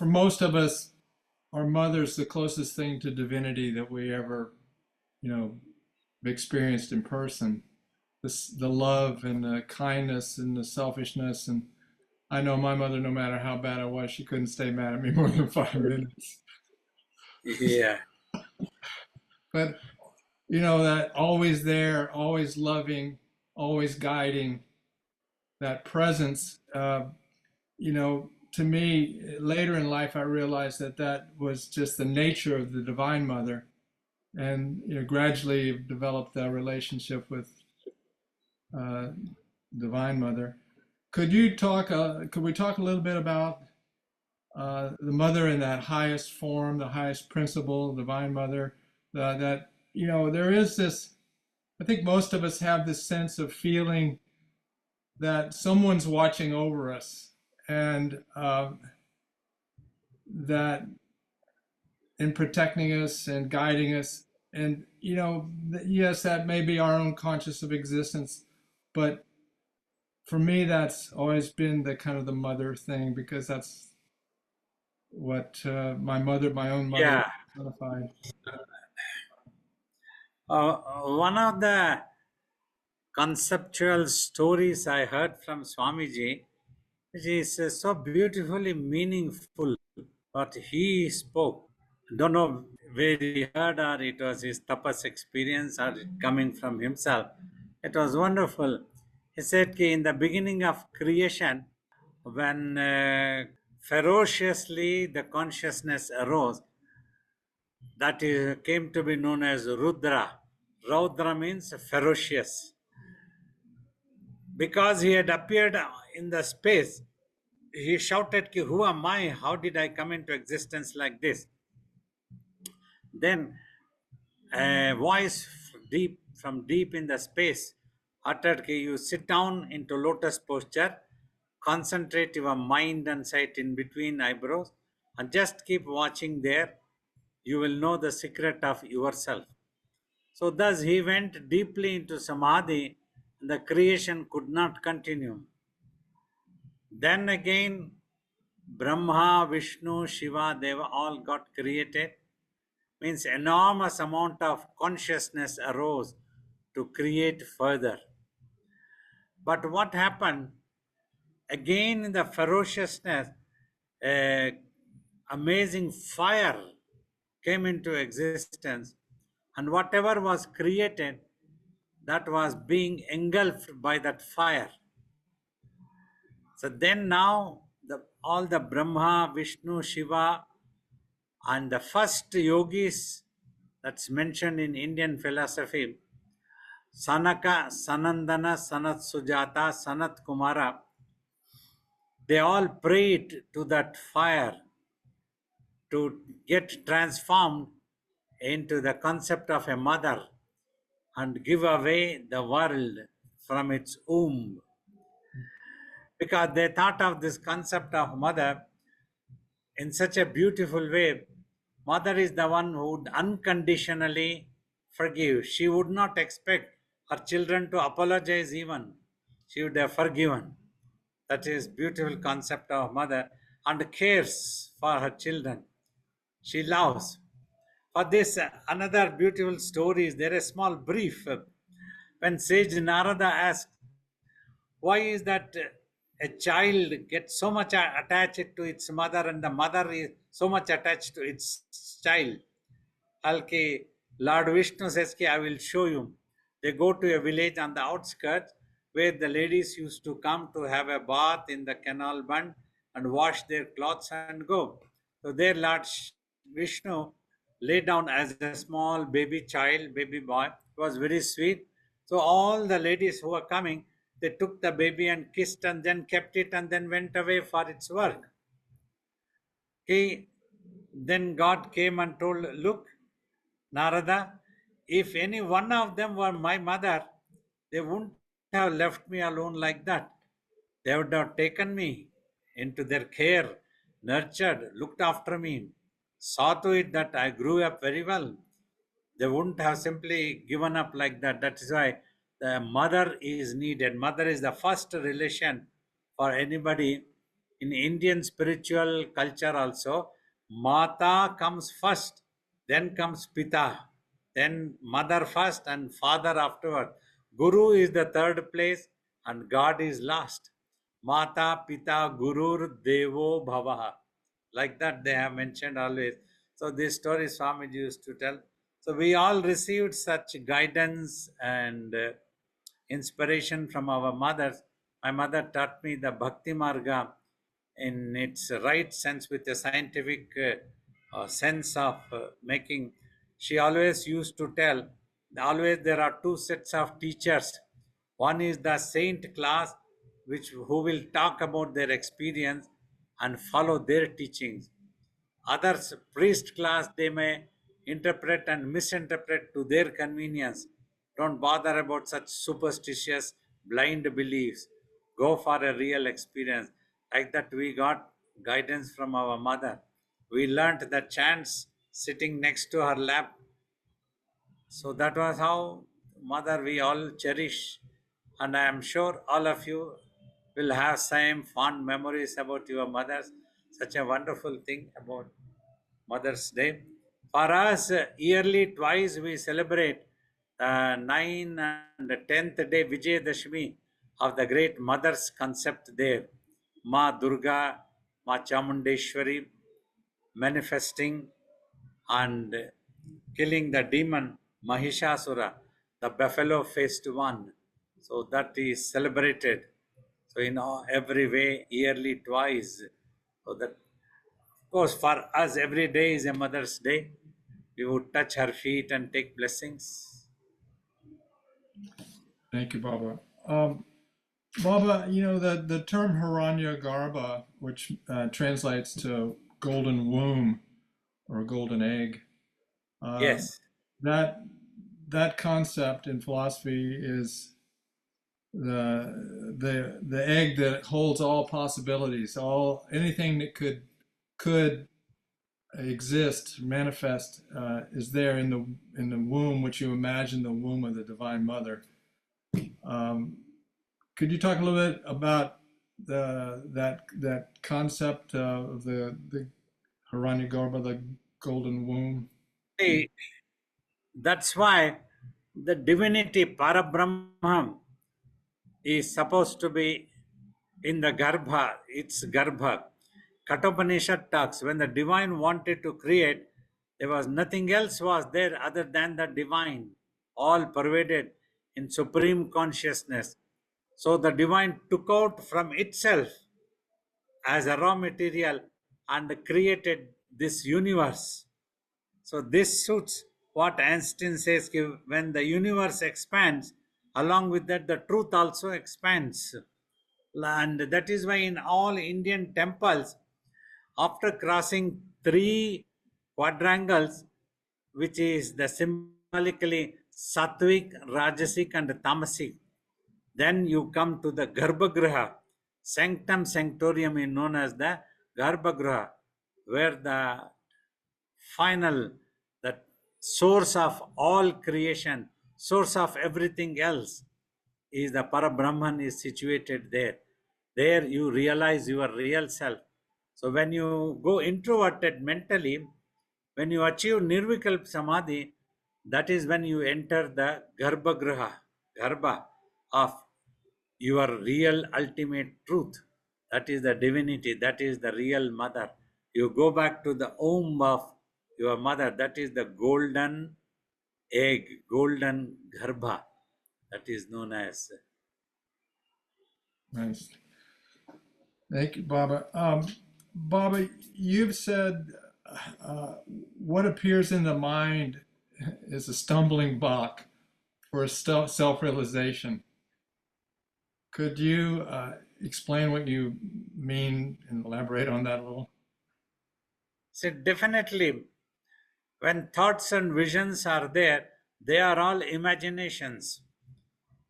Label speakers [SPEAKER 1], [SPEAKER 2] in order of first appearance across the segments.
[SPEAKER 1] for most of us, our mother's the closest thing to divinity that we ever, you know, experienced in person. The love and the kindness and the selfishness. And I know my mother, no matter how bad I was, she couldn't stay mad at me more than 5 minutes.
[SPEAKER 2] Yeah,
[SPEAKER 1] But, you know, that always there, always loving, always guiding, that presence, you know, to me, later in life, I realized that that was just the nature of the Divine Mother, and you know, gradually developed a relationship with uh, Divine Mother. Could you talk? Could we talk a little bit about the Mother in that highest form, the highest principle, Divine Mother? That you know, there is this. I think most of us have this sense of feeling that someone's watching over us, and that in protecting us and guiding us. And, you know, yes, that may be our own conscious of existence, but for me, that's always been the kind of the mother thing because that's what my mother, my own mother,
[SPEAKER 2] yeah.
[SPEAKER 1] identified.
[SPEAKER 2] One of the conceptual stories I heard from Swamiji, which is so beautifully meaningful, what he spoke. Don't know where he heard or it was his tapas experience or coming from himself. It was wonderful. He said कि in the beginning of creation, when ferociously the consciousness arose, came to be known as Rudra. Rudra means ferocious. Because he had appeared in the space, he shouted, Ki, who am I? How did I come into existence like this? Then a voice deep from deep in the space uttered, Ki, you sit down into lotus posture, concentrate your mind and sight in between eyebrows, and just keep watching there. You will know the secret of yourself. So, thus he went deeply into samadhi, and the creation could not continue. Then again, Brahma, Vishnu, Shiva, Deva all got created. Means enormous amount of consciousness arose to create further. But what happened? Again, in the ferociousness, a amazing fire came into existence, and whatever was created, that was being engulfed by that fire. So then now all the Brahma, Vishnu, Shiva, and the first yogis that's mentioned in Indian philosophy, Sanaka, Sanandana, Sanat Sujata, Sanat Kumara, they all prayed to that fire to get transformed into the concept of a mother and give away the world from its womb. Because they thought of this concept of mother in such a beautiful way. Mother is the one who would unconditionally forgive. She would not expect her children to apologize even. She would have forgiven. That is beautiful concept of mother and cares for her children. She loves. For this, another beautiful story is there a small brief. When sage Narada asked, why is that a child gets so much attached to its mother and the mother is so much attached to its child? Halki, Lord Vishnu says, I will show you. They go to a village on the outskirts where the ladies used to come to have a bath in the canal bund and wash their clothes and go. So there Lord Vishnu lay down as a small baby child, baby boy. It was very sweet. So all the ladies who were coming, they took the baby and kissed and then kept it and then went away for its work. Then God came and told, look, Narada, if any one of them were my mother, they wouldn't have left me alone like that. They would have taken me into their care, nurtured, looked after me, saw to it that I grew up very well. They wouldn't have simply given up like that. That is why the mother is needed. Mother is the first relation for anybody in Indian spiritual culture also, Mata comes first, then comes Pita, then mother first and father afterward. Guru is the third place and God is last. Mata, Pita, Gurur, Devo, Bhavaha. Like that they have mentioned always. So this story Swamiji used to tell. So we all received such guidance and inspiration from our mothers. My mother taught me the Bhakti Marga in its right sense with a scientific sense of making. She always used to tell, always there are two sets of teachers. One is the saint class, which who will talk about their experience and follow their teachings. Others, priest class, they may interpret and misinterpret to their convenience. Don't bother about such superstitious, blind beliefs. Go for a real experience. Like that, we got guidance from our mother. We learnt the chants sitting next to her lap. So that was how mother we all cherish. And I am sure all of you will have same fond memories about your mothers. Such a wonderful thing about Mother's Day. For us, yearly twice we celebrate 9 and 10th day Vijayadashmi of the great mother's concept there. Ma Durga, Ma Chamundeshwari, manifesting and killing the demon Mahishasura, the buffalo faced one. So that is celebrated. So in every way, yearly twice. So that, of course, for us, every day is a Mother's Day. We would touch her feet and take blessings.
[SPEAKER 1] Thank you, Baba. Baba, the term Hiranya Garbha, which translates to golden womb or golden egg, uh,
[SPEAKER 2] Yes,
[SPEAKER 1] that that concept in philosophy is the egg that holds all possibilities, all anything that could exist, manifest, is there in the womb, which you imagine the womb of the Divine Mother. Um, could you talk a little bit about that concept of the Hiranyagarbha, the golden womb?
[SPEAKER 2] see, that's why the divinity Parabrahma is supposed to be in the Garbha, it's Garbha. Kathopanishad talks, when the divine wanted to create, there was nothing else was there other than the divine, all pervaded in supreme consciousness. So the divine took out from itself as a raw material and created this universe. So this suits what Einstein says, when the universe expands, along with that the truth also expands. And that is why in all Indian temples, after crossing three quadrangles, which is the symbolically sattvic, rajasic, and tamasic, then you come to the Garbhagriha. Sanctum Sanctorium is known as the Garbhagriha, where the final, the source of all creation, source of everything else, is the Parabrahman is situated there. There you realize your real self. So when you go introverted mentally, when you achieve Nirvikalp Samadhi, that is when you enter the Garbhagriha, Garbha of your real ultimate truth. That is the divinity, that is the real mother. You go back to the womb of your mother, that is the golden egg, golden Garbha, that is known as.
[SPEAKER 1] Nice. Thank you, Baba. Baba, you've said what appears in the mind is a stumbling block for self-realization. Could you explain what you mean and elaborate on that a little?
[SPEAKER 2] So definitely, when thoughts and visions are there, they are all imaginations.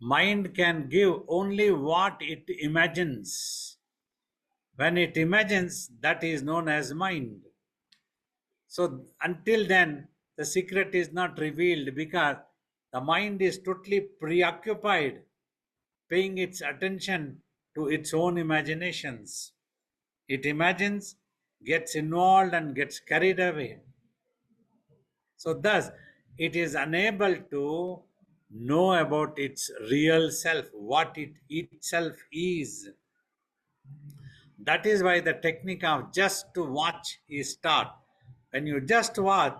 [SPEAKER 2] Mind can give only what it imagines. When it imagines, that is known as mind. So until then, the secret is not revealed because the mind is totally preoccupied, paying its attention to its own imaginations. It imagines, gets involved, and gets carried away. So, thus, it is unable to know about its real self, what it itself is. That is why the technique of just to watch is taught. When you just watch,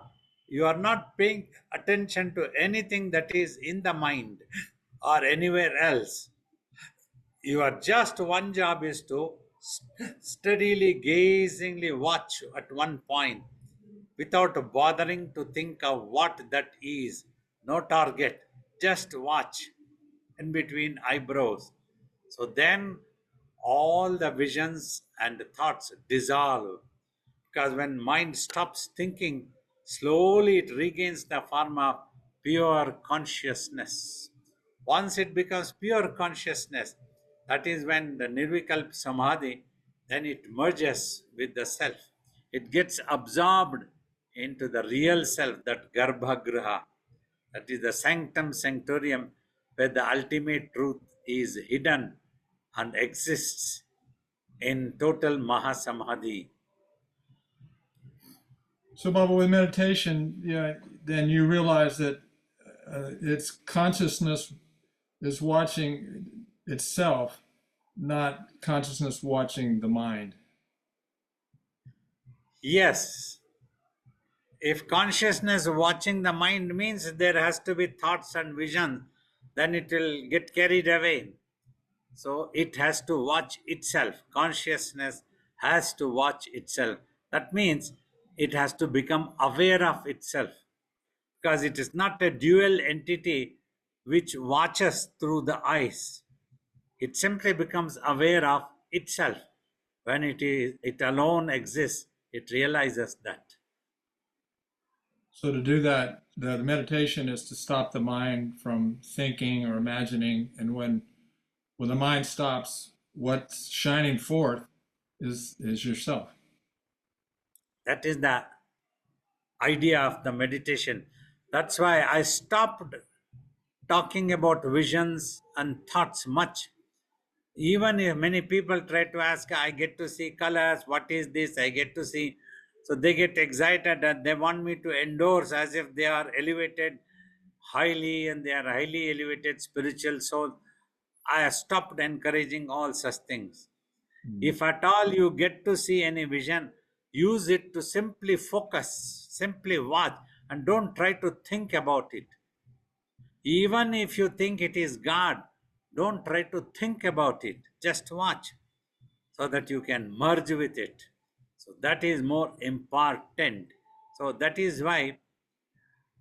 [SPEAKER 2] you are not paying attention to anything that is in the mind or anywhere else. Your just one job is to steadily, gazingly watch at one point without bothering to think of what that is. No target, just watch in between eyebrows. So then all the visions and thoughts dissolve, because when mind stops thinking, slowly it regains the form of pure consciousness. Once it becomes pure consciousness, that is when the nirvikalp samadhi, then it merges with the self. It gets absorbed into the real self, that garbhagraha, that is the sanctum sanctorium, where the ultimate truth is hidden and exists in total mahasamadhi.
[SPEAKER 1] So, Baba, with meditation, yeah, then you realize that its consciousness is watching itself, not consciousness watching the mind.
[SPEAKER 2] Yes, if consciousness watching the mind means there has to be thoughts and vision, then it will get carried away. So it has to watch itself. Consciousness has to watch itself. That means it has to become aware of itself, because it is not a dual entity which watches through the eyes. It simply becomes aware of itself. When it alone exists, it realizes that.
[SPEAKER 1] So, to do that, the meditation is to stop the mind from thinking or imagining. And when the mind stops, what's shining forth is yourself.
[SPEAKER 2] That is the idea of the meditation. That's why I stopped talking about visions and thoughts much. Even if many people try to ask, I get to see colors, what is this? I get to see. So they get excited and they want me to endorse as if they are elevated highly and they are highly elevated spiritual soul. I stopped encouraging all such things. If at all you get to see any vision, use it to simply focus, simply watch, and don't try to think about it. Even if you think it is God, don't try to think about it. Just watch so that you can merge with it. So that is more important. So that is why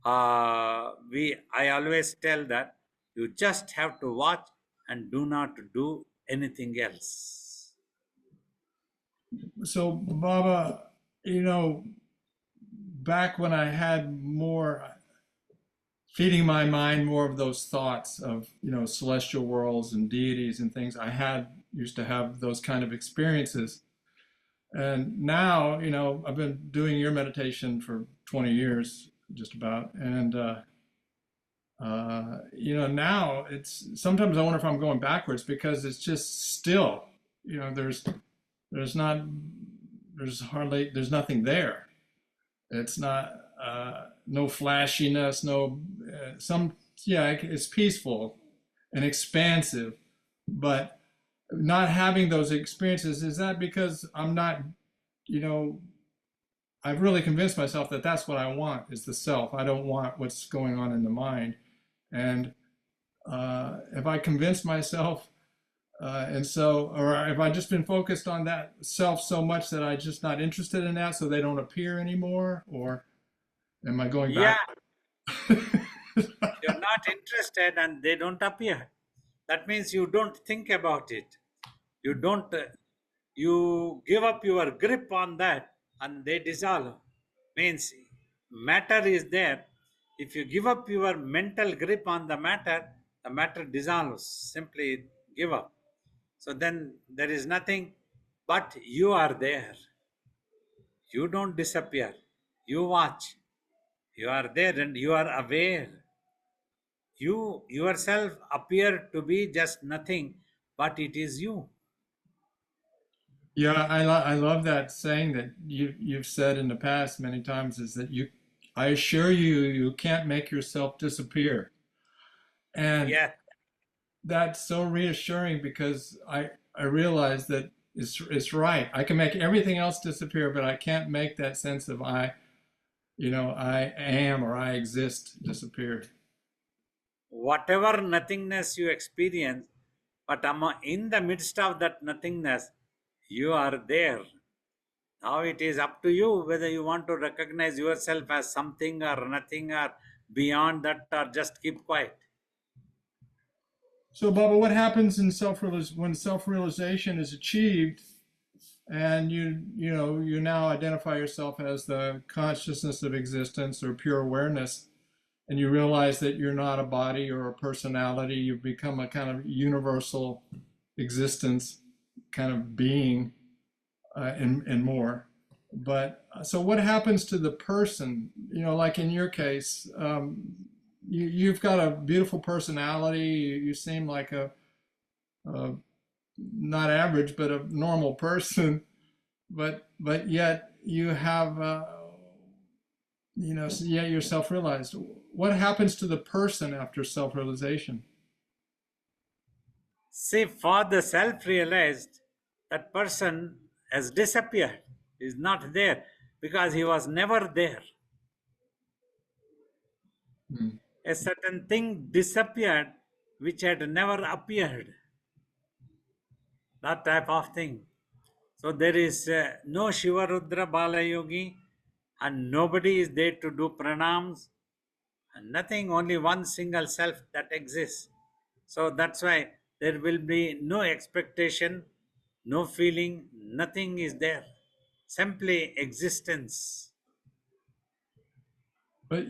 [SPEAKER 2] I always tell that you just have to watch and do not do anything else.
[SPEAKER 1] So, Baba, back when I had more, feeding my mind more of those thoughts of, celestial worlds and deities and things, used to have those kind of experiences. And now, I've been doing your meditation for 20 years, just about. And, now sometimes I wonder if I'm going backwards because it's just still, there's not, there's nothing there. It's not, no flashiness, no, yeah, it's peaceful and expansive, but not having those experiences, is that because I'm not, you know, I've really convinced myself that that's what I want is the self. I don't want what's going on in the mind. And if I convince myself, or have I just been focused on that self so much that I'm just not interested in that, so they don't appear anymore? Or am I going
[SPEAKER 2] Yeah,
[SPEAKER 1] back?
[SPEAKER 2] you're not interested and they don't appear. That means you don't think about it. You don't, you give up your grip on that and they dissolve. Means matter is there. If you give up your mental grip on the matter dissolves. Simply give up. So then there is nothing but you are there. You don't disappear. You watch. You are there and you are aware. You yourself appear to be just nothing, but it is you.
[SPEAKER 1] Yeah, I love that saying that you've said in the past many times is that I assure you you can't make yourself disappear. And
[SPEAKER 2] Yeah.
[SPEAKER 1] that's so reassuring because I realize that it's right. I can make everything else disappear, but I can't make that sense of I am or I exist disappear.
[SPEAKER 2] Whatever nothingness you experience, but in the midst of that nothingness, you are there. Now it is up to you whether you want to recognize yourself as something or nothing or beyond that or just keep quiet.
[SPEAKER 1] So, Baba, what happens in when self-realization is achieved and you now identify yourself as the consciousness of existence or pure awareness, and you realize that you're not a body or a personality, you become a kind of universal existence kind of being, and more. But so what happens to the person? Like in your case, you've got a beautiful personality. You seem like a not average, but a normal person. But yet you have, so yet you're self-realized. What happens to the person after self-realization?
[SPEAKER 2] See, for the self realized, that person has disappeared, is not there because he was never there.
[SPEAKER 1] Hmm.
[SPEAKER 2] A certain thing disappeared which had never appeared, that type of thing. So there is no Shiva Rudra Bala Yogi, and nobody is there to do pranams, and nothing, only one single self that exists. So that's why there will be no expectation, no feeling, nothing is there. Simply existence.
[SPEAKER 1] But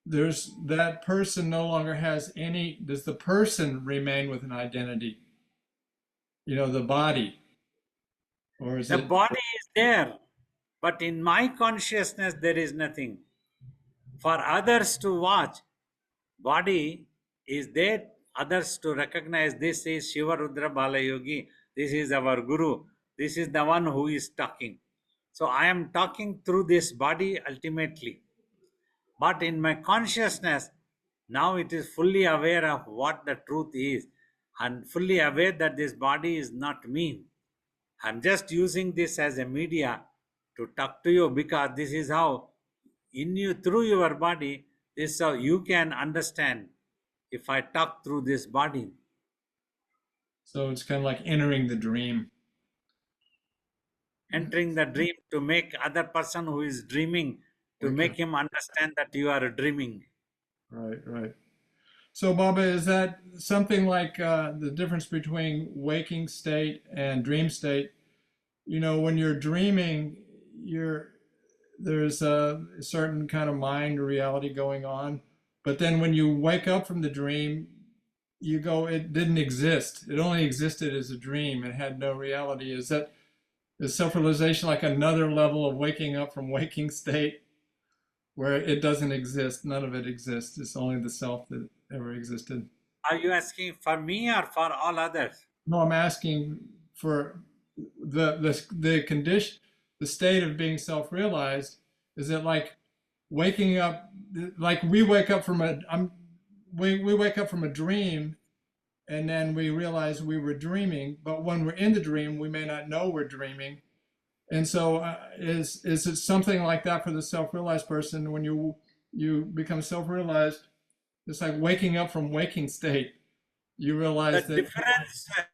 [SPEAKER 1] there's that person no longer has any. Does the person remain with an identity? The body, or is
[SPEAKER 2] The
[SPEAKER 1] it?
[SPEAKER 2] body is there, but in my consciousness there is nothing. For others to watch, body is there, others to recognize this is Shiva Rudra Bala Yogi, this is our Guru, this is the one who is talking. So I am talking through this body ultimately. But in my consciousness, now it is fully aware of what the truth is and fully aware that this body is not me. I'm just using this as a media to talk to you because this is how, in you, through your body, this is how you can understand if I talk through this body.
[SPEAKER 1] So it's kind of like entering the dream.
[SPEAKER 2] Entering the dream to make other person who is dreaming, to
[SPEAKER 1] Okay.
[SPEAKER 2] make him understand that you are dreaming.
[SPEAKER 1] Right, right. So, Baba, is that something like the difference between waking state and dream state? When you're dreaming, there's a certain kind of mind or reality going on, but then when you wake up from the dream, it didn't exist. It only existed as a dream. It had no reality. Is self-realization like another level of waking up from waking state where it doesn't exist? None of it exists. It's only the self that ever existed.
[SPEAKER 2] Are you asking for me or for all others?
[SPEAKER 1] No, I'm asking for the condition, the state of being self-realized. Is it like waking up, like we wake up from we wake up from a dream, and then we realize we were dreaming, but when we're in the dream, we may not know we're dreaming. And so, is it something like that for the self-realized person? When you become self-realized, it's like waking up from waking state. You
[SPEAKER 2] The
[SPEAKER 1] realize that.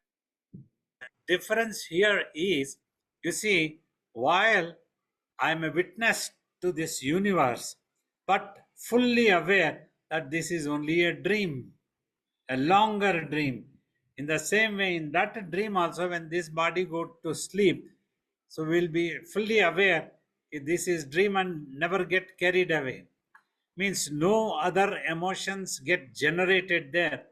[SPEAKER 2] difference here is, you see, while I am a witness to this universe, but fully aware that this is only a dream, a longer dream. In the same way, in that dream also, when this body go to sleep, so we'll be fully aware this is dream and never get carried away. Means no other emotions get generated there.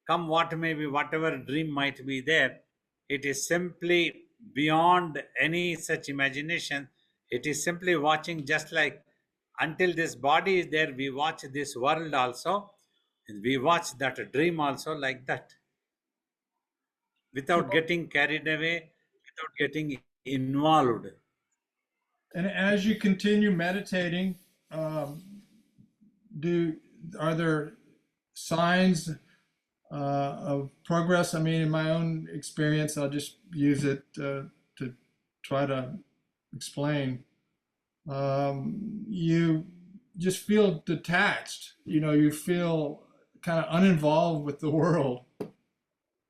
[SPEAKER 2] Come what may be, whatever dream might be there, it is simply beyond any such imagination. It is simply watching, just like until this body is there, we watch this world also, and we watch that dream also like that,
[SPEAKER 1] So,
[SPEAKER 2] without getting carried away, without getting involved.
[SPEAKER 1] And as you continue meditating, um, do are there signs of progress? I mean, in my own experience, I'll just use it to try to explain. You just feel detached. You know, you feel kind of uninvolved with the world,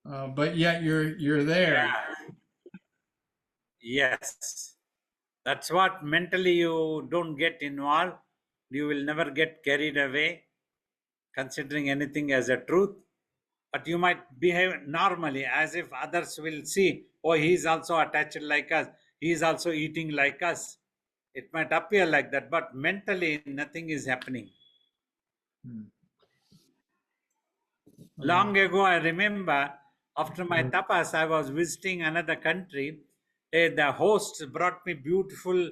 [SPEAKER 1] but yet you're there.
[SPEAKER 2] Yeah. Yes. That's what mentally you don't get involved. You will never get carried away considering anything as a truth. But you might behave normally as if others will see, oh, he is also attached like us, he is also eating like us. It might appear like that, but mentally nothing is happening.
[SPEAKER 1] Hmm.
[SPEAKER 2] Long ago, I remember after my tapas, I was visiting another country. The host brought me beautiful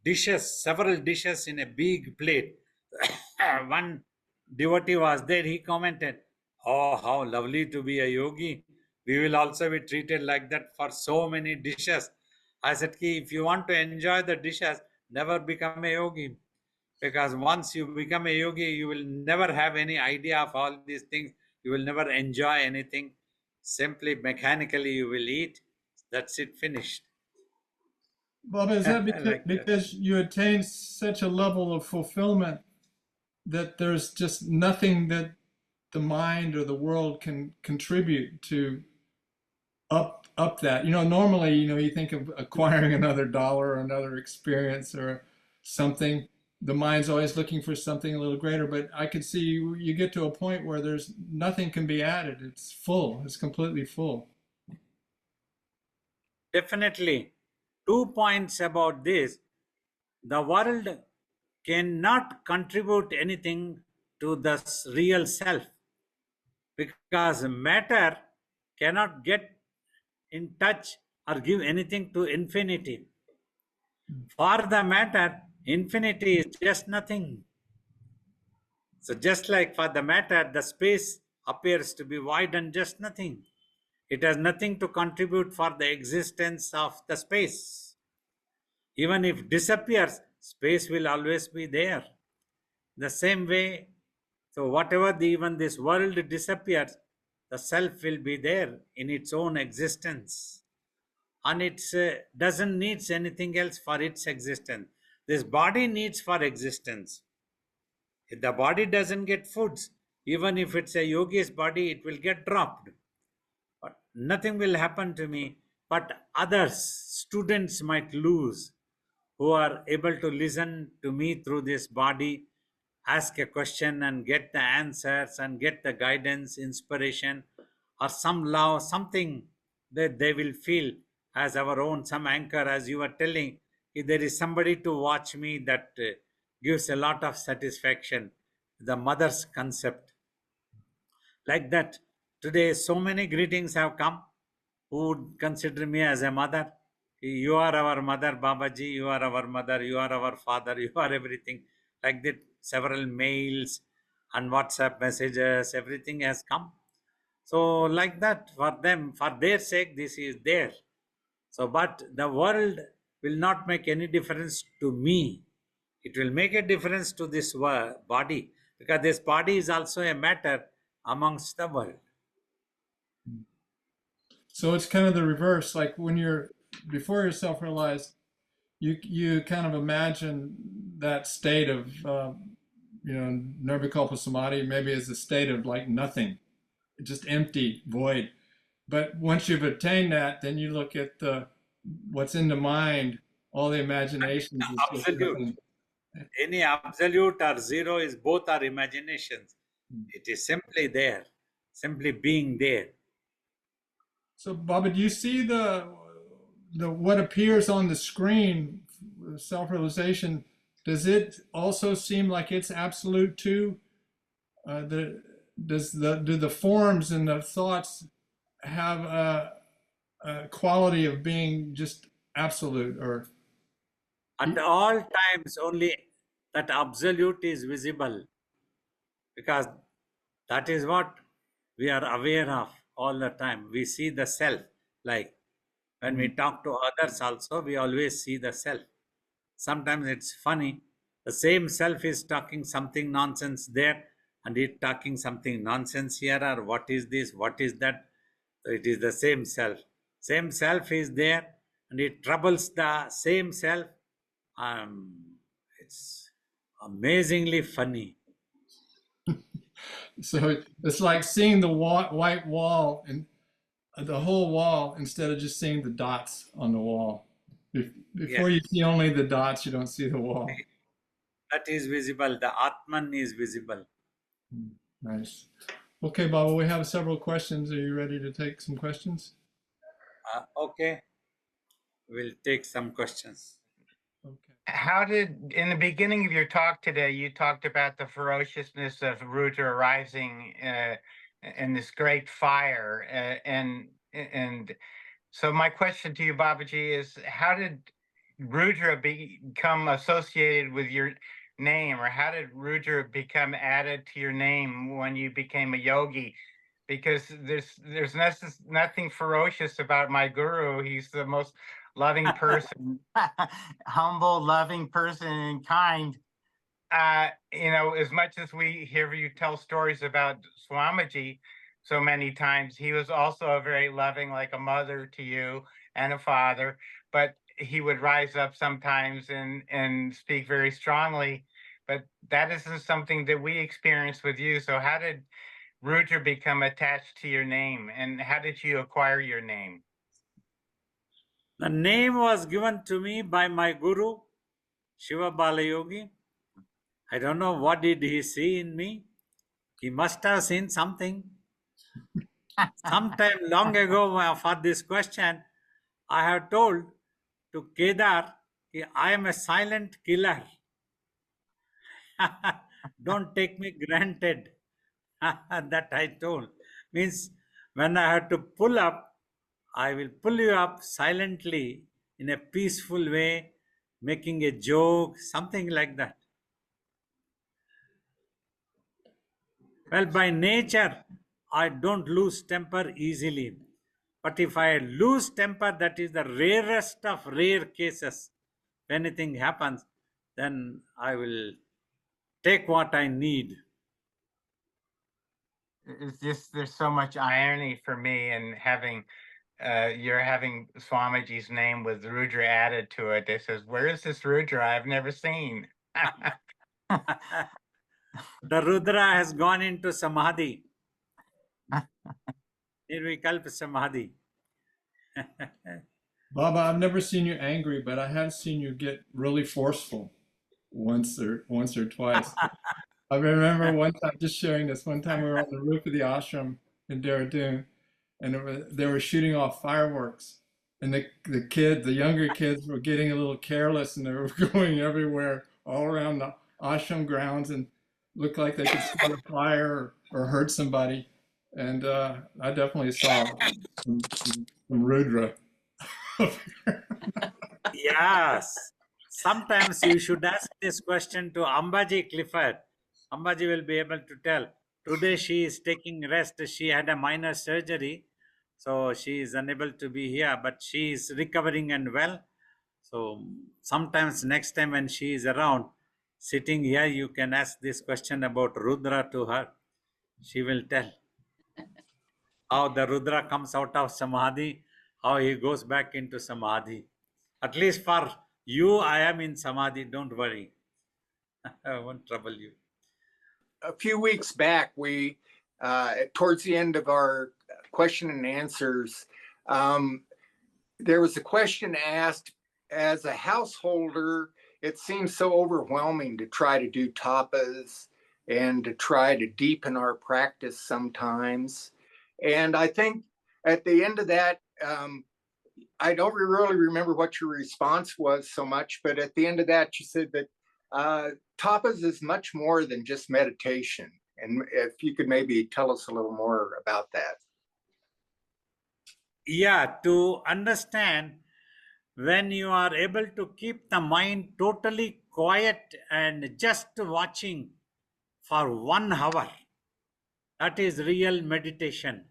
[SPEAKER 2] dishes, several dishes in a big plate. One devotee was there. He commented, "Oh, how lovely to be a yogi. We will also be treated like that for so many dishes." I said, "Ki, if you want to enjoy the dishes, never become a yogi. Because once you become a yogi, you will never have any idea of all these things. You will never enjoy anything. Simply mechanically, you will eat. That's it, finished."
[SPEAKER 1] Bob, is that
[SPEAKER 2] Like that.
[SPEAKER 1] because you attain such a level of fulfillment that there's just nothing that the mind or the world can contribute to up that? You know, normally, you know, you think of acquiring another dollar or another experience or something. The mind's always looking for something a little greater, but I could see you get to a point where there's nothing can be added. It's full. It's completely full.
[SPEAKER 2] Definitely. 2 points about this. The world cannot contribute anything to the real self because matter cannot get in touch or give anything to infinity. For the matter, infinity is just nothing. So, just like for the matter, the space appears to be void and just nothing. It has nothing to contribute for the existence of the space. Even if disappears, space will always be there. The same way, so whatever even this world disappears, the self will be there in its own existence, and it doesn't needs anything else for its existence. This body needs for existence. If the body doesn't get foods, even if it's a yogi's body, it will get dropped. But nothing will happen to me. But others, students might lose who are able to listen to me through this body, ask a question and get the answers and get the guidance, inspiration, or some love, something that they will feel as our own, some anchor, as you were telling. If there is somebody to watch me, that gives a lot of satisfaction. The mother's concept. Like that, today so many greetings have come who would consider me as a mother. You are our mother, Babaji. You are our mother. You are our father. You are everything. Like that, several mails and WhatsApp messages, everything has come. So, like that, for them, for their sake, this is there. So, but the world will not make any difference to me. It will make a difference to this body because this body is also a matter amongst the world.
[SPEAKER 1] So it's kind of the reverse. Like when you're before you're self-realized, you kind of imagine that state of you know, nirvikalpa samadhi maybe as a state of like nothing, just empty, void. But once you've attained that, then you look at the what's in the mind, all the imaginations is just
[SPEAKER 2] Absolute.
[SPEAKER 1] nothing.
[SPEAKER 2] Any absolute or zero is both are imaginations. It is simply there, simply being there.
[SPEAKER 1] So, Baba, do you see the what appears on the screen, self-realization? Does it also seem like it's absolute too? The does the do the forms and the thoughts have a quality of being just absolute, or
[SPEAKER 2] At all times, only that absolute is visible because that is what we are aware of all the time. We see the self like. When we talk to others also, we always see the self. Sometimes it's funny. The same self is talking something nonsense there, and it talking something nonsense here, or what is this, what is that. So it is the same self. Same self is there, and it troubles the same self. It's amazingly funny.
[SPEAKER 1] So it's like seeing the white wall and the whole wall instead of just seeing the dots on the wall.
[SPEAKER 2] Yes,
[SPEAKER 1] Before you see only the dots, you don't see the wall.
[SPEAKER 2] that is visible. The Atman is visible.
[SPEAKER 1] Nice. Okay, Baba, we have several questions. Are you ready to take some questions?
[SPEAKER 2] Okay, we'll take some questions.
[SPEAKER 1] Okay.
[SPEAKER 3] How did, in the beginning of your talk today, you talked about the ferociousness of Rudra rising in this great fire, and so my question to you, Babaji, is how did Rudra become associated with your name, or how did Rudra become added to your name when you became a yogi? Because there's nothing ferocious about my guru. He's the most loving person, humble, loving person, and kind. As much as we hear you tell stories about Swamiji so many times, he was also very loving, like a mother to you and a father. But he would rise up sometimes and speak very strongly. But that isn't something that we experience with you. So how did Rudra become attached to your name, and how did you acquire your name?
[SPEAKER 2] The name was given to me by my guru, Shiva Balayogi. I don't know what did he see in me. He must have seen something. Sometime long ago for this question, I have told to Kedar, I am a silent killer. Don't take me granted. That I told. Means when I have to pull up, I will pull you up silently in a peaceful way, making a joke, something like that. Well, by nature, I don't lose temper easily. But if I lose temper, that is the rarest of rare cases. If anything happens, then I will take what I need.
[SPEAKER 3] It's just there's so much irony for me in having you're having Swamiji's name with Rudra added to it. It says, "Where is this Rudra I've never seen?"
[SPEAKER 2] The Rudra has gone into Samadhi. Nirvikalpa Samadhi.
[SPEAKER 1] Baba, I've never seen you angry, but I have seen you get really forceful once or twice. I remember one time, just sharing this, one time we were on the roof of the ashram in Dehradun, and they were shooting off fireworks. And the younger kids were getting a little careless, and they were going everywhere, all around the ashram grounds, and looked like they could start a fire or hurt somebody. And I definitely saw some Rudra.
[SPEAKER 2] Yes. Sometimes you should ask this question to Ambaji Clifford. Ambaji will be able to tell. Today she is taking rest. She had a minor surgery, so she is unable to be here, but she is recovering and well. So sometimes next time when she is around, sitting here, you can ask this question about Rudra to her. She will tell how the Rudra comes out of Samadhi, how he goes back into Samadhi. At least for you, I am in Samadhi. Don't worry. I won't trouble you.
[SPEAKER 4] A few weeks back, we, towards the end of our question and answers, there was a question asked, as a householder, it seems so overwhelming to try to do tapas and to try to deepen our practice sometimes. And I think at the end of that, I don't really remember what your response was so much, but at the end of that, you said that tapas is much more than just meditation. And if you could maybe tell us a little more about that.
[SPEAKER 2] Yeah, to understand, when you are able to keep the mind totally quiet and just watching for 1 hour, that is real meditation.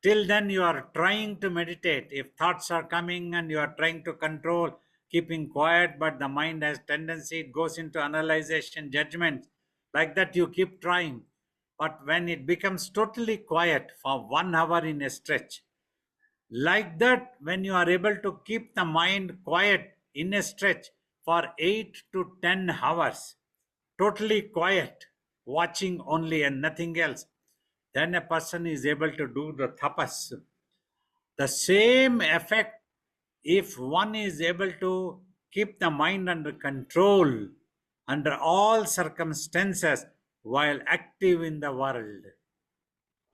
[SPEAKER 2] Till then, you are trying to meditate. If thoughts are coming and you are trying to control, keeping quiet, but the mind has tendency, it goes into analyzation, judgment. Like that, you keep trying. But when it becomes totally quiet for 1 hour in a stretch, like that, when you are able to keep the mind quiet in a stretch for 8 to 10 hours, totally quiet, watching only and nothing else, then a person is able to do the tapas. The same effect if one is able to keep the mind under control under all circumstances while active in the world.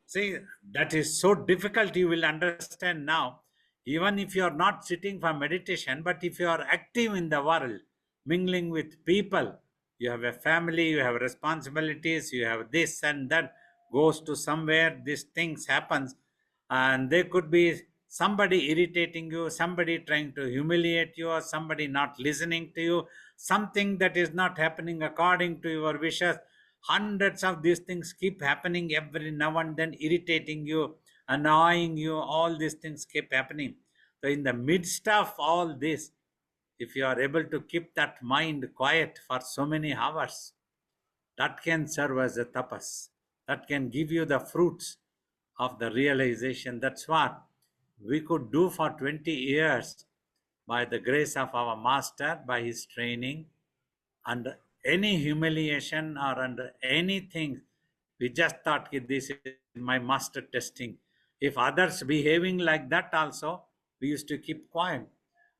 [SPEAKER 2] See, that is so difficult, you will understand now. Even if you are not sitting for meditation, but if you are active in the world, mingling with people, you have a family, you have responsibilities, you have this and that, goes to somewhere, these things happens, and there could be somebody irritating you, somebody trying to humiliate you, or somebody not listening to you, something that is not happening according to your wishes. Hundreds of these things keep happening every now and then, irritating you, annoying you, all these things keep happening. So in the midst of all this, if you are able to keep that mind quiet for so many hours, that can serve as a tapas. That can give you the fruits of the realization. That's what we could do for 20 years by the grace of our master, by his training. Under any humiliation or under anything, we just thought, "Okay, this is my master testing." If others behaving like that also, we used to keep quiet.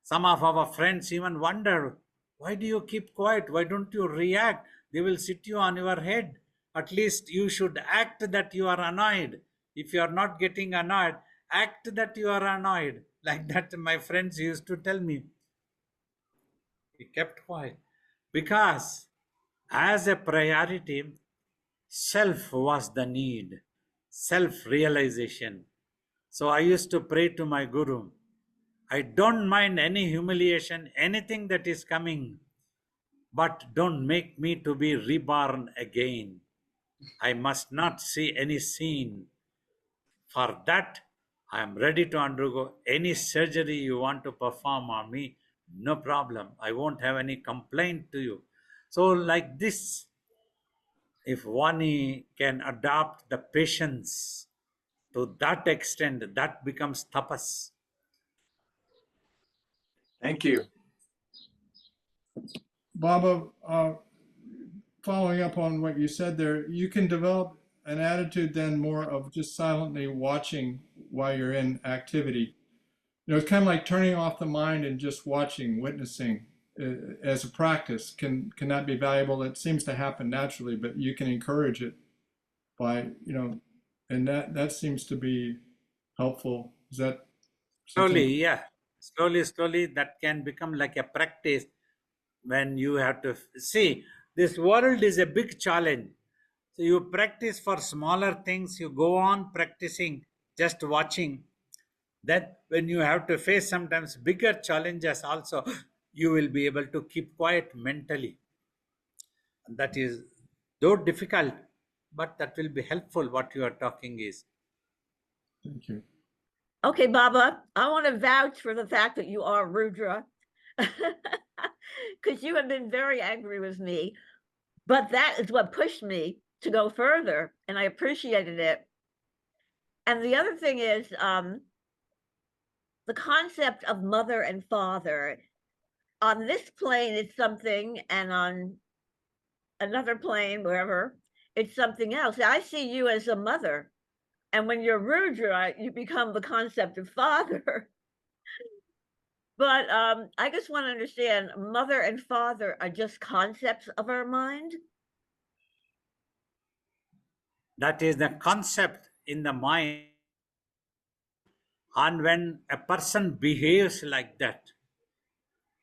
[SPEAKER 2] Some of our friends even wonder, why do you keep quiet? Why don't you react? They will sit you on your head. At least you should act that you are annoyed. If you are not getting annoyed, act that you are annoyed. Like that, my friends used to tell me. He kept quiet because, as a priority, self was the need, self realization. So I used to pray to my Guru, I don't mind any humiliation, anything that is coming, but don't make me to be reborn again. I must not see any scene. For that, I am ready to undergo any surgery you want to perform on me. No problem. I won't have any complaint to you. So, like this, if one can adopt the patience to that extent, that becomes tapas.
[SPEAKER 4] Thank you.
[SPEAKER 1] Baba, following up on what you said there, you can develop an attitude then more of just silently watching while you're in activity. You know, it's kind of like turning off the mind and just watching, witnessing as a practice. Can that be valuable? It seems to happen naturally, but you can encourage it by, you know, and that seems to be helpful. Is that something?
[SPEAKER 2] Slowly, yeah. Slowly, that can become like a practice when you have to see this world is a big challenge. So you practice for smaller things, you go on practicing, just watching. Then when you have to face sometimes bigger challenges also, you will be able to keep quiet mentally. That is though difficult, but that will be helpful. What you are talking is.
[SPEAKER 1] Thank you.
[SPEAKER 5] Okay, Baba, I want to vouch for the fact that you are Rudra, because you have been very angry with me, but that is what pushed me to go further, and I appreciated it. And the other thing is the concept of mother and father. On this plane, it's something, and on another plane, wherever, it's something else. I see you as a mother. And when you're Rudra, you become the concept of father. But I just want to understand, mother and father are just concepts of our mind?
[SPEAKER 2] That is the concept in the mind. And when a person behaves like that,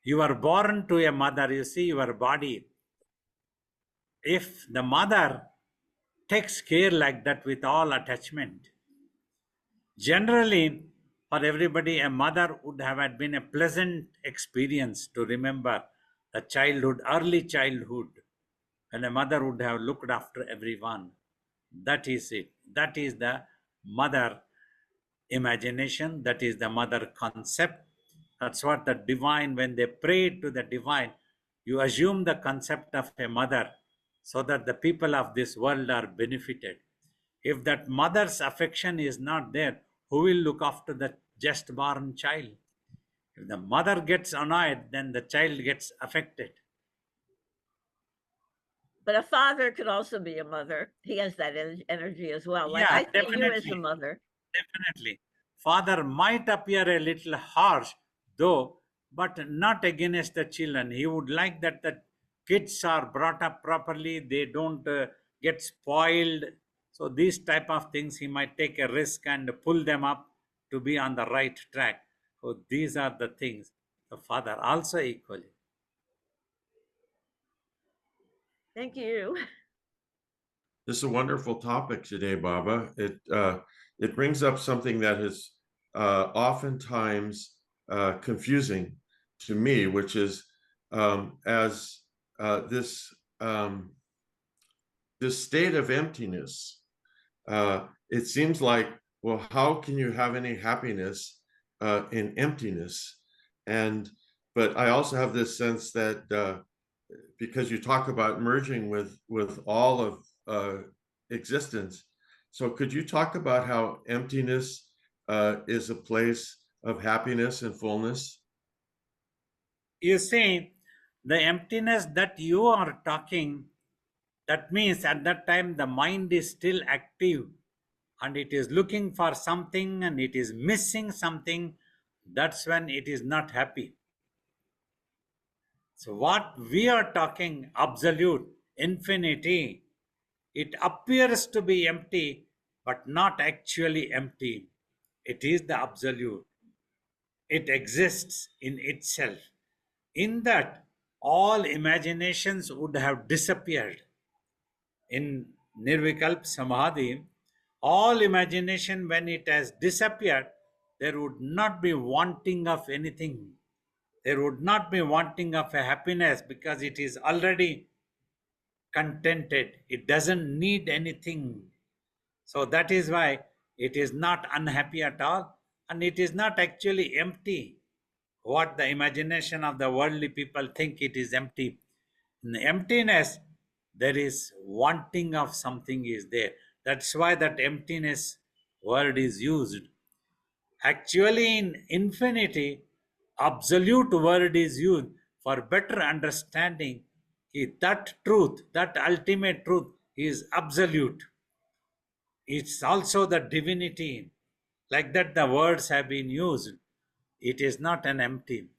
[SPEAKER 2] you are born to a mother, you see your body. If the mother takes care like that with all attachment, generally, for everybody, a mother would have had been a pleasant experience to remember the childhood, early childhood, and a mother would have looked after everyone. That is it. That is the mother. imagination, that is the mother concept. That's what the divine, when they pray to the divine, you assume the concept of a mother so that the people of this world are benefited. If that mother's affection is not there, who will look after the just born child? If the mother gets annoyed, then the child gets affected.
[SPEAKER 5] But a father could also be a mother. He has that energy as well. Like
[SPEAKER 2] Yeah,
[SPEAKER 5] I see you as a
[SPEAKER 2] definitely.
[SPEAKER 5] mother.
[SPEAKER 2] Definitely. Father might appear a little harsh, though, but not against the children. He would like that the kids are brought up properly, they don't get spoiled. So these type of things, he might take a risk and pull them up to be on the right track. So these are the things. The father also equally.
[SPEAKER 5] Thank you.
[SPEAKER 6] This is a wonderful topic today, Baba. It brings up something that is oftentimes confusing to me, which is as this this state of emptiness. It seems like, well, how can you have any happiness in emptiness? But I also have this sense that because you talk about merging with all of existence. So could you talk about how emptiness is a place of happiness and fullness?
[SPEAKER 2] You see, the emptiness that you are talking, that means at that time the mind is still active and it is looking for something and it is missing something. That's when it is not happy. So, what we are talking, absolute, infinity, it appears to be empty, but not actually empty. It is the absolute. It exists in itself. In that, all imaginations would have disappeared. In Nirvikalp Samadhi, all imagination, when it has disappeared, there would not be wanting of anything. There would not be wanting of a happiness because it is already contented. It doesn't need anything. So that is why it is not unhappy at all and it is not actually empty. What the imagination of the worldly people think it is empty. In the emptiness, there is wanting of something is there. That's why that emptiness word is used. Actually, in infinity, absolute word is used for better understanding. That truth, that ultimate truth is absolute. It's also the divinity. Like that, the words have been used. It is not an empty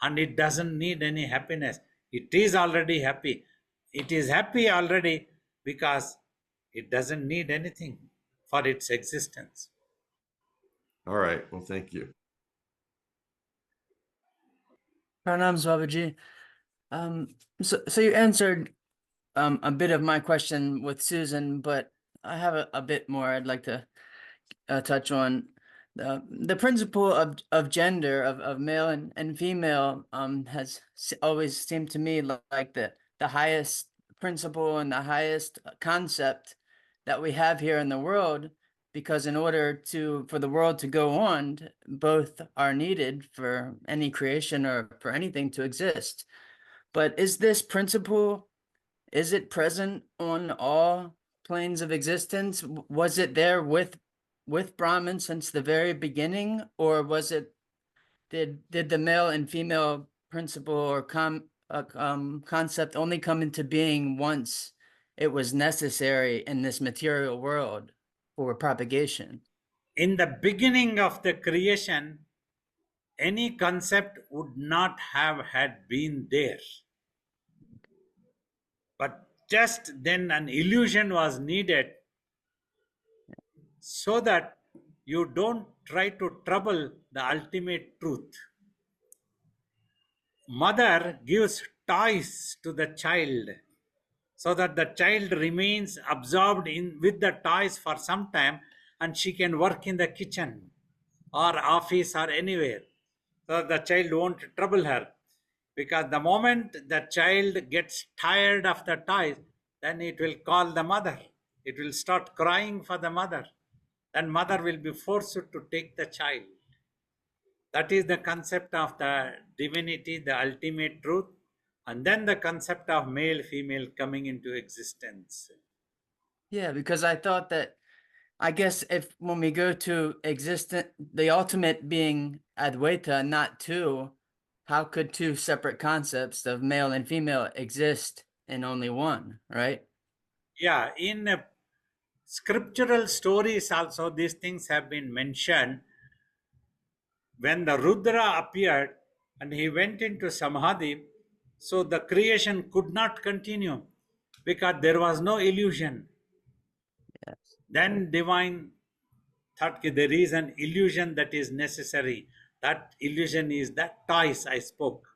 [SPEAKER 2] and it doesn't need any happiness. It is already happy. It is happy already because it doesn't need anything for its existence.
[SPEAKER 6] All right. Well, thank you.
[SPEAKER 7] Pranam Babaji. So you answered a bit of my question with Susan, but I have a bit more I'd like to touch on. The principle of gender, of male and female, has always seemed to me like the highest principle and the highest concept that we have here in the world, because in order for the world to go on, both are needed for any creation or for anything to exist. But is this principle, is it present on all planes of existence? Was it there with Brahman since the very beginning, or was it did the male and female principle or concept only come into being once it was necessary in this material world for propagation?
[SPEAKER 2] In the beginning of the creation, any concept would not have had been there. But just then an illusion was needed so that you don't try to trouble the ultimate truth. Mother gives toys to the child so that the child remains absorbed in with the toys for some time and she can work in the kitchen or office or anywhere so that the child won't trouble her, because the moment the child gets tired of the toys, then it will call the mother, it will start crying for the mother. then mother will be forced to take the child. That is the concept of the divinity, the ultimate truth, and then the concept of male, female coming into existence.
[SPEAKER 7] Yeah, because I thought that, I guess if when we go to existent, the ultimate being Advaita, not two, how could two separate concepts of male and female exist in only one, right?
[SPEAKER 2] Yeah, in scriptural stories also these things have been mentioned. When the Rudra appeared and he went into Samadhi, so the creation could not continue because there was no illusion.
[SPEAKER 7] Yes.
[SPEAKER 2] Then divine thought that there is an illusion that is necessary. That illusion is that toys I spoke,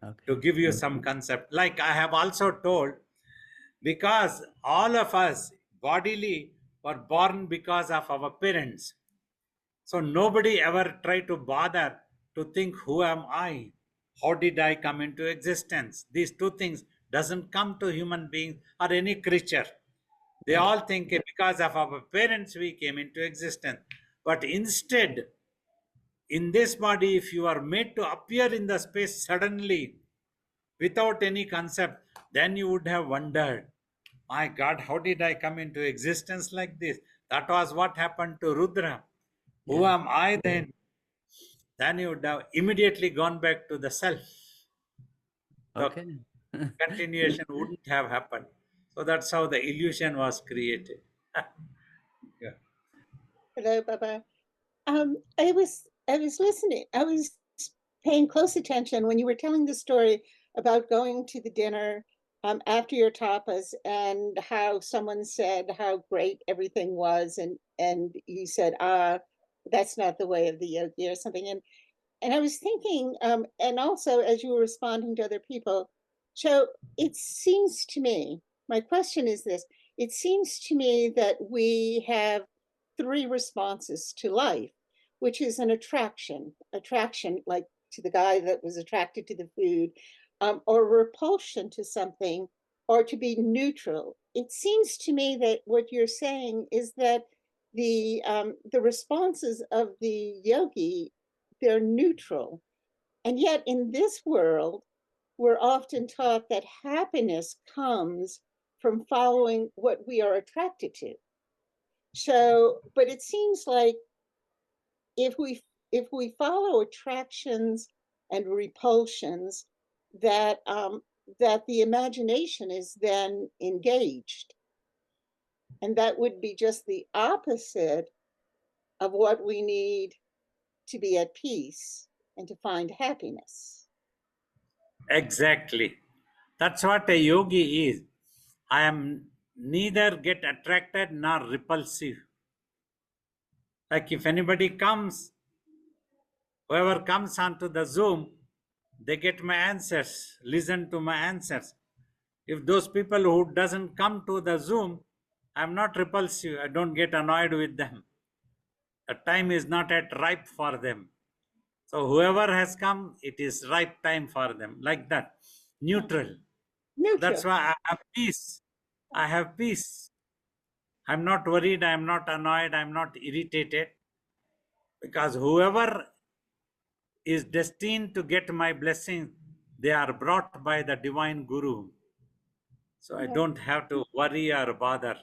[SPEAKER 2] to
[SPEAKER 7] Okay.
[SPEAKER 2] give you some concept. Like I have also told, because all of us bodily were born because of our parents. So nobody ever tried to bother to think, who am I? How did I come into existence? These two things doesn't come to human beings or any creature. They all think because of our parents we came into existence. But instead, in this body, if you are made to appear in the space suddenly without any concept, then you would have wondered, my God, how did I come into existence like this? That was what happened to Rudra. Who
[SPEAKER 7] Yeah.
[SPEAKER 2] am I then? Then you would have immediately gone back to the self. The
[SPEAKER 7] Okay.
[SPEAKER 2] continuation wouldn't have happened. So that's how the illusion was created. Yeah.
[SPEAKER 8] Hello, Baba. I was listening. I was paying close attention when you were telling the story about going to the dinner after your tapas and how someone said how great everything was, and you said, that's not the way of the yogi or something. And I was thinking, and also as you were responding to other people, so it seems to me, my question is this, it seems to me that we have three responses to life, which is an attraction like to the guy that was attracted to the food, or repulsion to something, or to be neutral. It seems to me that what you're saying is that the responses of the yogi, they're neutral. And yet in this world, we're often taught that happiness comes from following what we are attracted to. So, but it seems like if we follow attractions and repulsions, that that the imagination is then engaged, and that would be just the opposite of what we need to be at peace and to find happiness.
[SPEAKER 2] Exactly. That's what a yogi is. I am neither get attracted nor repulsive. Like if anybody comes, whoever comes onto the Zoom, they get my answers, listen to my answers. If those people who doesn't come to the Zoom, I'm not repulsive. I don't get annoyed with them. The time is not yet ripe for them. So whoever has come, it is ripe time for them. Like that. Neutral.
[SPEAKER 8] Neutral.
[SPEAKER 2] That's why I have peace. I have peace. I'm not worried. I'm not annoyed. I'm not irritated. Because whoever is destined to get my blessing, they are brought by the divine Guru. So I don't have to worry or bother.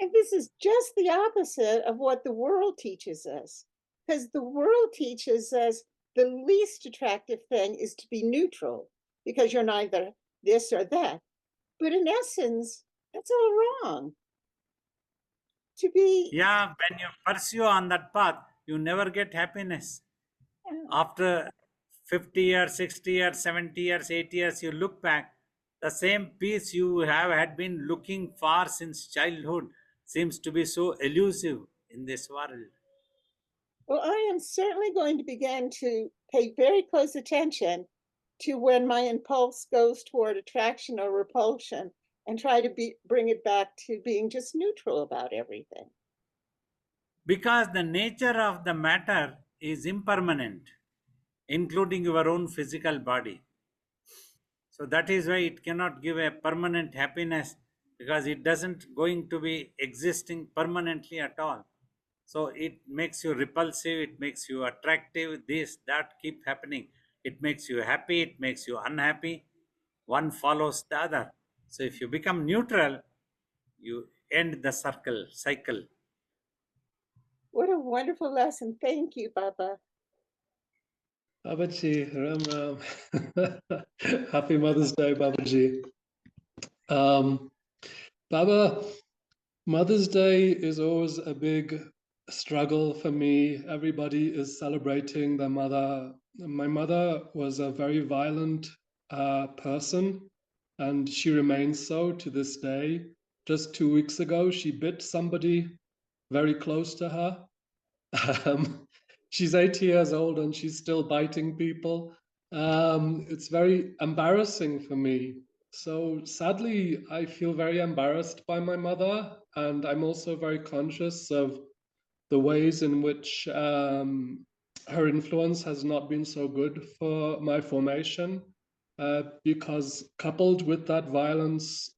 [SPEAKER 8] And this is just the opposite of what the world teaches us, because the world teaches us the least attractive thing is to be neutral, because you're neither this or that. But in essence, that's all wrong. To be
[SPEAKER 2] Yeah, when you pursue on that path, you never get happiness. After 50 years, 60 years, 70 years, 80 years, you look back, the same peace you have had been looking for since childhood seems to be so elusive in this world.
[SPEAKER 8] Well, I am certainly going to begin to pay very close attention to when my impulse goes toward attraction or repulsion, and try to bring it back to being just neutral about everything.
[SPEAKER 2] Because the nature of the matter is impermanent, including your own physical body. So that is why it cannot give a permanent happiness because it doesn't going to be existing permanently at all. So it makes you repulsive, it makes you attractive, this, that keep happening. It makes you happy, it makes you unhappy. One follows the other. So if you become neutral, you end the cycle.
[SPEAKER 8] What a wonderful lesson. Thank you, Baba.
[SPEAKER 9] Babaji, Ram Ram. Happy Mother's Day, Babaji. Baba, Mother's Day is always a big struggle for me. Everybody is celebrating their mother. My mother was a very violent person, and she remains so to this day. Just 2 weeks ago, she bit somebody very close to her. She's 80 years old and she's still biting people. It's very embarrassing for me. So sadly, I feel very embarrassed by my mother, and I'm also very conscious of the ways in which her influence has not been so good for my formation. Because coupled with that violence,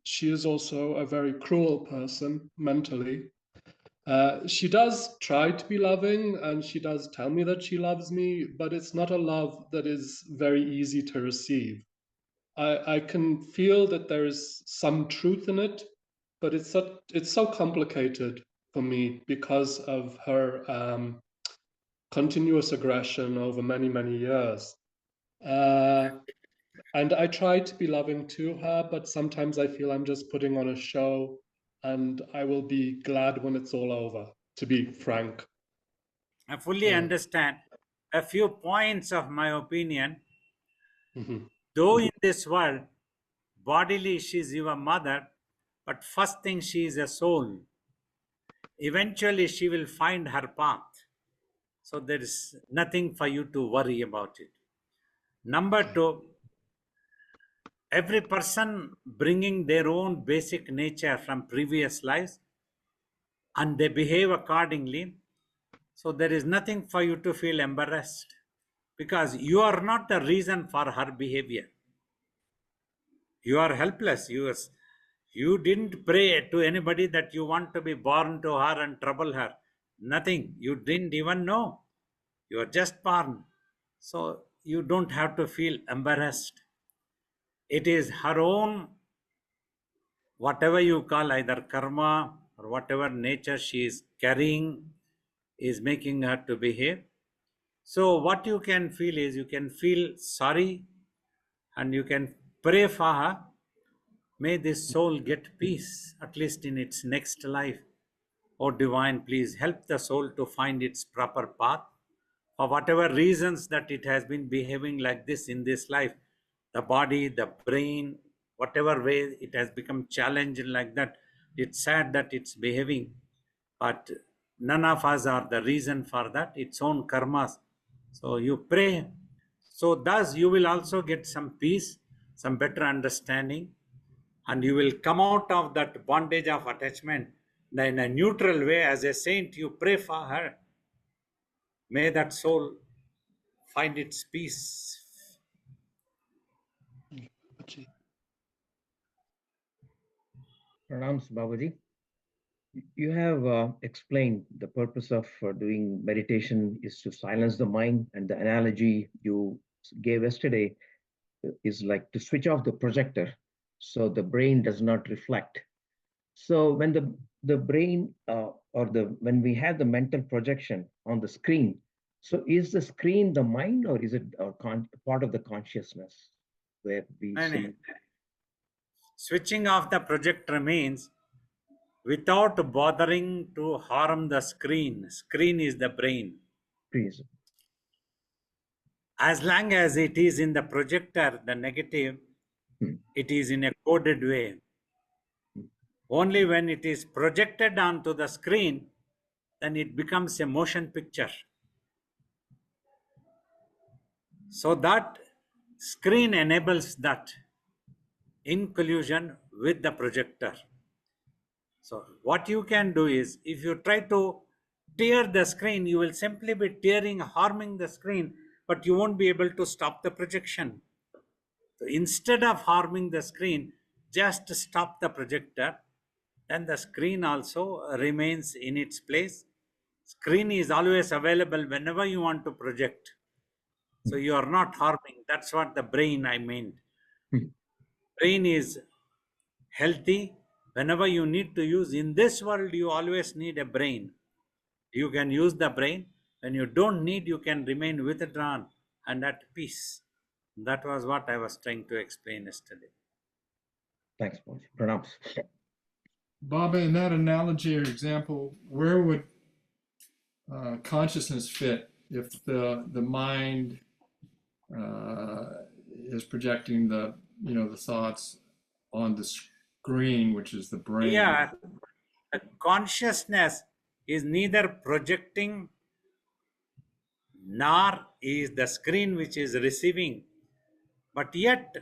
[SPEAKER 9] she is also a very cruel person mentally. She does try to be loving and she does tell me that she loves me, but it's not a love that is very easy to receive. I can feel that there is some truth in it, but it's so complicated for me because of her continuous aggression over many, many years. And I try to be loving to her, but sometimes I feel I'm just putting on a show, and I will be glad when it's all over, to be frank.
[SPEAKER 2] I fully understand. A few points of my opinion. Though in this world, bodily she is your mother, but first thing she is a soul. Eventually she will find her path. So there is nothing for you to worry about it. Number two, every person bringing their own basic nature from previous lives and they behave accordingly. So there is nothing for you to feel embarrassed because you are not the reason for her behavior. You are helpless. You didn't pray to anybody that you want to be born to her and trouble her. Nothing. You didn't even know. You are just born. So you don't have to feel embarrassed. It is her own, whatever you call either karma or whatever nature she is carrying is making her to behave. So what you can feel is you can feel sorry and you can pray for her. May this soul get peace, at least in its next life. Oh Divine, please help the soul to find its proper path. For whatever reasons that it has been behaving like this in this life, the body, the brain, whatever way it has become challenged like that, it's sad that it's behaving. But none of us are the reason for that, its own karmas. So you pray. So thus you will also get some peace, some better understanding, and you will come out of that bondage of attachment in a neutral way. As a saint, you pray for her. May that soul find its peace.
[SPEAKER 10] Pranams, Babaji. You have explained the purpose of doing meditation is to silence the mind, and the analogy you gave yesterday is like to switch off the projector so the brain does not reflect. So when the brain when we have the mental projection on the screen, so is the screen the mind or is it part of the consciousness where we see?
[SPEAKER 2] Switching off the projector means without bothering to harm the screen. Screen is the brain.
[SPEAKER 10] Please.
[SPEAKER 2] As long as it is in the projector, the negative, it is in a coded way. Only when it is projected onto the screen, then it becomes a motion picture. So that screen enables that in collusion with the projector. So what you can do is, if you try to tear the screen, you will simply be tearing, harming the screen, but you won't be able to stop the projection. So instead of harming the screen, just stop the projector, then the screen also remains in its place. Screen is always available whenever you want to project. So you are not harming. That's what the brain I meant. Brain is healthy. Whenever you need to use, in this world, you always need a brain. You can use the brain. When you don't need, you can remain withdrawn and at peace. That was what I was trying to explain yesterday.
[SPEAKER 10] Thanks, Babaji. Pranams.
[SPEAKER 1] Baba, in that analogy or example, where would consciousness fit if the mind is projecting the thoughts on the screen, which is the brain?
[SPEAKER 2] Yeah, the consciousness is neither projecting nor is the screen which is receiving, but yet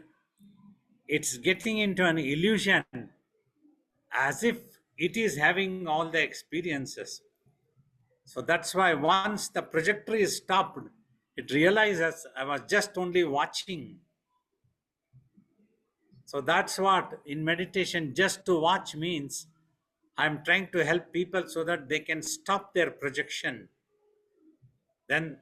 [SPEAKER 2] it's getting into an illusion as if it is having all the experiences. So that's why once the projector is stopped, it realizes I was just only watching. So that's what in meditation, just to watch means I'm trying to help people so that they can stop their projection. Then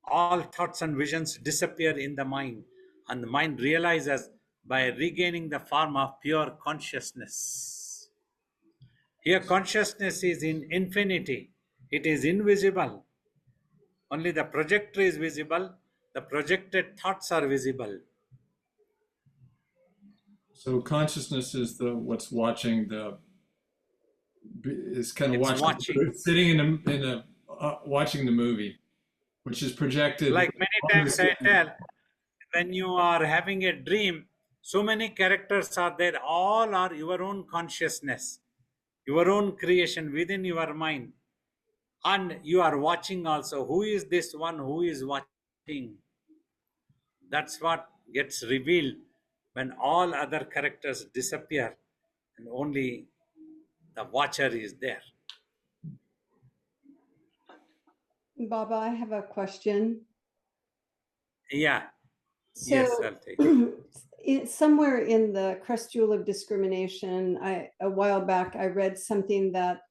[SPEAKER 2] all thoughts and visions disappear in the mind, and the mind realizes by regaining the form of pure consciousness. Here, consciousness is in infinity, it is invisible. Only the projector is visible, the projected thoughts are visible.
[SPEAKER 1] So consciousness is what's watching is kind of
[SPEAKER 2] It's watching.
[SPEAKER 1] sitting in a watching the movie, which is projected.
[SPEAKER 2] Like many times I tell, when you are having a dream, so many characters are there, all are your own consciousness, your own creation within your mind. And you are watching also. Who is this one who is watching? That's what gets revealed when all other characters disappear and only the watcher is there.
[SPEAKER 11] Baba, I have a question.
[SPEAKER 2] Yeah.
[SPEAKER 11] So,
[SPEAKER 2] Yes, I'll take it.
[SPEAKER 11] Somewhere in the Crest Jewel of Discrimination, a while back, I read something that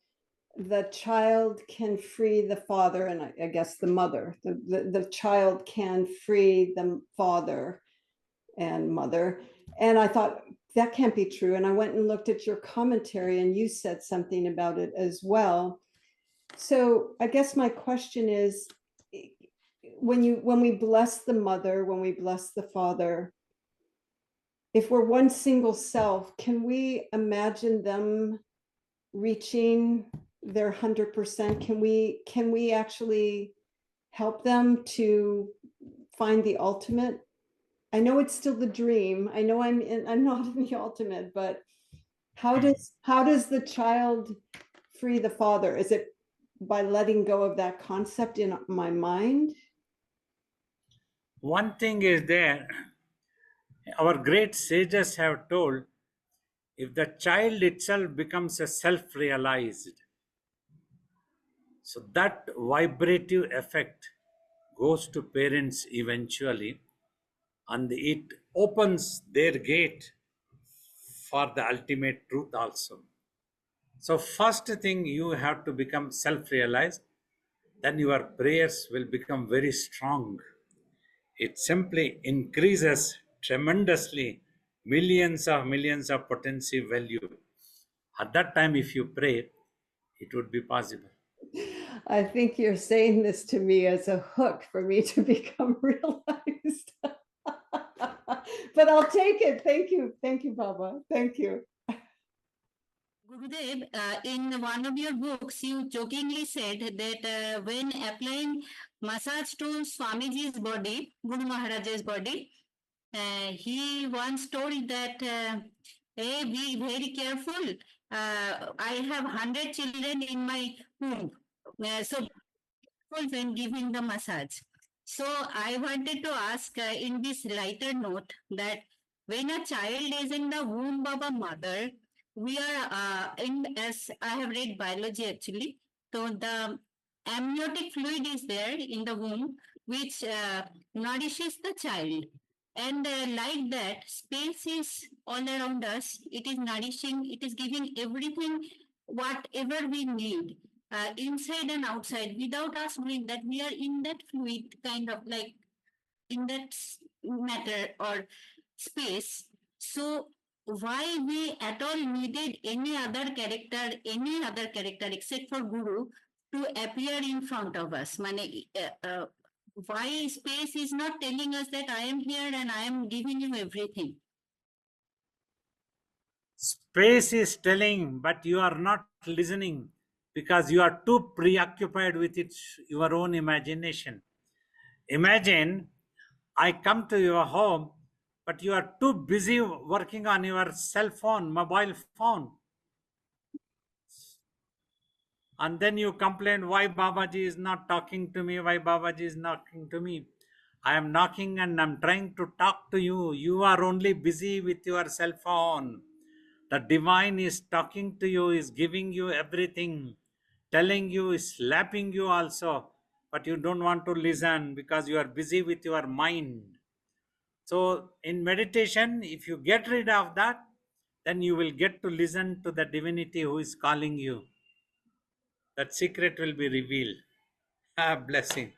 [SPEAKER 11] the child can free the father, and I guess the mother. The child can free the father and mother. And I thought, that can't be true. And I went and looked at your commentary, and you said something about it as well. So I guess my question is, when we bless the mother, when we bless the father, if we're one single self, can we imagine them reaching their 100%? Can we actually help them to find the ultimate? I know it's still the dream. I know I'm not in the ultimate, but how does the child free the father? Is it by letting go of that concept in my mind?
[SPEAKER 2] One thing is there, our great sages have told, if the child itself becomes a self-realized, so that vibrative effect goes to parents eventually, and it opens their gate for the ultimate truth also. So first thing, you have to become self-realized, then your prayers will become very strong. It simply increases tremendously, millions of potency value. At that time, if you pray, it would be possible.
[SPEAKER 11] I think you're saying this to me as a hook for me to become realized. But I'll take it. Thank you, Baba. Thank you.
[SPEAKER 12] Gurudev, in one of your books, you jokingly said that when applying massage to Swamiji's body, Guru Maharaj's body, he once told that, hey, be very careful. I have 100 children in my womb. So when giving the massage. So I wanted to ask in this lighter note that when a child is in the womb of a mother, we are as I have read biology actually. So the amniotic fluid is there in the womb, which nourishes the child. And like that, space is all around us. It is nourishing. It is giving everything, whatever we need, inside and outside, without us knowing that we are in that fluid kind of like in that matter or space. So why we at all needed any other character except for Guru to appear in front of us? Why space is not telling us that I am here and I am giving you everything?
[SPEAKER 2] Space is telling, but you are not listening because you are too preoccupied with your own imagination. Imagine I come to your home, but you are too busy working on your cell phone, mobile phone. And then you complain why Babaji is not talking to me, why Babaji is knocking to me. I am knocking and I'm trying to talk to you. You are only busy with your cell phone. The divine is talking to you, is giving you everything, telling you, is slapping you also, but you don't want to listen because you are busy with your mind. So in meditation, if you get rid of that, then you will get to listen to the divinity who is calling you. That secret will be revealed. Blessing.